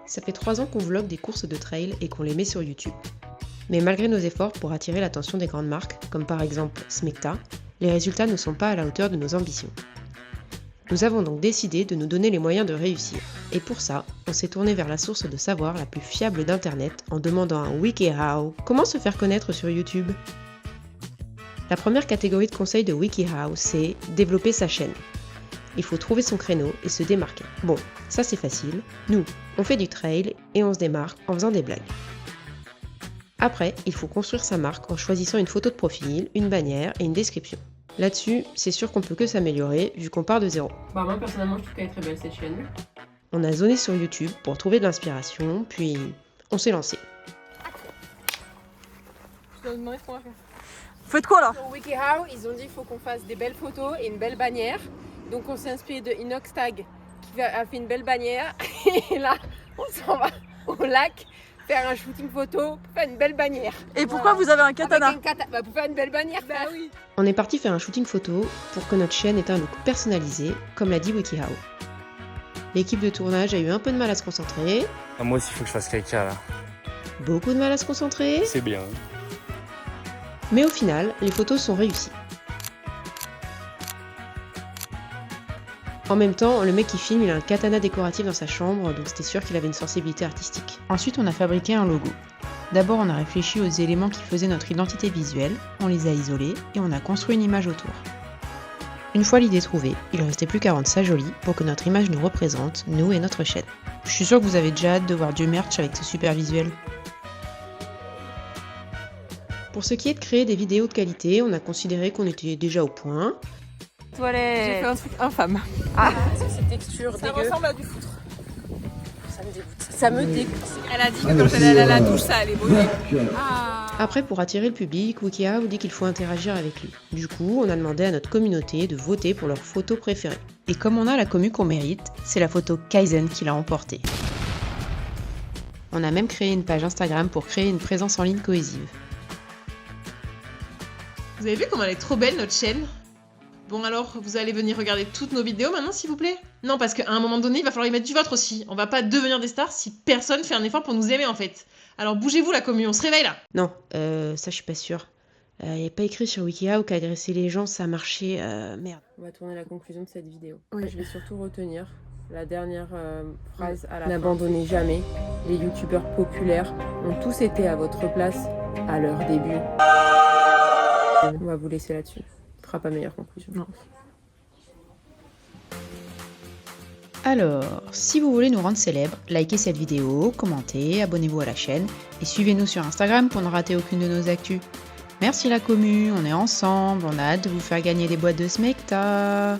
Ça fait 3 ans qu'on vlogue des courses de trail et qu'on les met sur YouTube. Mais malgré nos efforts pour attirer l'attention des grandes marques, comme par exemple Smecta, les résultats ne sont pas à la hauteur de nos ambitions. Nous avons donc décidé de nous donner les moyens de réussir. Et pour ça, on s'est tourné vers la source de savoir la plus fiable d'Internet en demandant à WikiHow comment se faire connaître sur YouTube. La première catégorie de conseils de WikiHow, c'est développer sa chaîne. Il faut trouver son créneau et se démarquer. Bon, ça c'est facile. Nous, on fait du trail et on se démarque en faisant des blagues. Après, il faut construire sa marque en choisissant une photo de profil, une bannière et une description. Là-dessus, c'est sûr qu'on peut que s'améliorer vu qu'on part de zéro. Moi personnellement je trouve qu'elle est très belle cette chaîne. On a zoné sur YouTube pour trouver de l'inspiration, puis on s'est lancé. Je dois vous demander ce qu'on va faire. Vous faites quoi là? Sur WikiHow, ils ont dit qu'il faut qu'on fasse des belles photos et une belle bannière. Donc on s'est inspiré de Inoxtag qui a fait une belle bannière. Et là, on s'en va au lac faire un shooting photo pour faire une belle bannière. Et pourquoi vous avez un katana? Pour faire une belle bannière, bah oui. On est parti faire un shooting photo pour que notre chaîne ait un look personnalisé, comme l'a dit WikiHow. L'équipe de tournage a eu un peu de mal à se concentrer. Ah, moi aussi, il faut que je fasse caca là. Beaucoup de mal à se concentrer. C'est bien. Mais au final, les photos sont réussies. En même temps, le mec qui filme, il a un katana décoratif dans sa chambre, donc c'était sûr qu'il avait une sensibilité artistique. Ensuite, on a fabriqué un logo. D'abord, on a réfléchi aux éléments qui faisaient notre identité visuelle, on les a isolés et on a construit une image autour. Une fois l'idée trouvée, il ne restait plus qu'à rendre ça joli pour que notre image nous représente, nous et notre chaîne. Je suis sûre que vous avez déjà hâte de voir du merch avec ce super visuel. Pour ce qui est de créer des vidéos de qualité, on a considéré qu'on était déjà au point. J'ai Toilette. fait un truc infâme. Ces textures Ça dégueu, ressemble à du foutre. ça me dégoûte. Ça me dégoûte. Elle a dit que quand elle allait à la douche, ça allait brûler. Après, pour attirer le public, WikiHow dit qu'il faut interagir avec lui. Du coup, on a demandé à notre communauté de voter pour leur photo préférée. Et comme on a la commu qu'on mérite, c'est la photo Kaizen qui l'a emportée. On a même créé une page Instagram pour créer une présence en ligne cohésive. Vous avez vu comme elle est trop belle notre chaîne? Bon alors, vous allez venir regarder toutes nos vidéos maintenant s'il vous plaît? Non parce qu'à un moment donné, il va falloir y mettre du vôtre aussi. On va pas devenir des stars si personne fait un effort pour nous aimer en fait. Alors bougez-vous la commu, on se réveille là! Non, ça je suis pas sûre. Il n'y a pas écrit sur WikiHow qu'agresser les gens ça marchait, merde. On va tourner la conclusion de cette vidéo. Oui. Je vais surtout retenir la dernière phrase à la fin. N'abandonnez jamais. Les youtubeurs populaires ont tous été à votre place à leur début. On va vous laisser là-dessus. Ce sera pas meilleure conclusion. Non. Alors, si vous voulez nous rendre célèbres, likez cette vidéo, commentez, abonnez-vous à la chaîne et suivez-nous sur Instagram pour ne rater aucune de nos actus. Merci la commu, on est ensemble, on a hâte de vous faire gagner des boîtes de Smecta.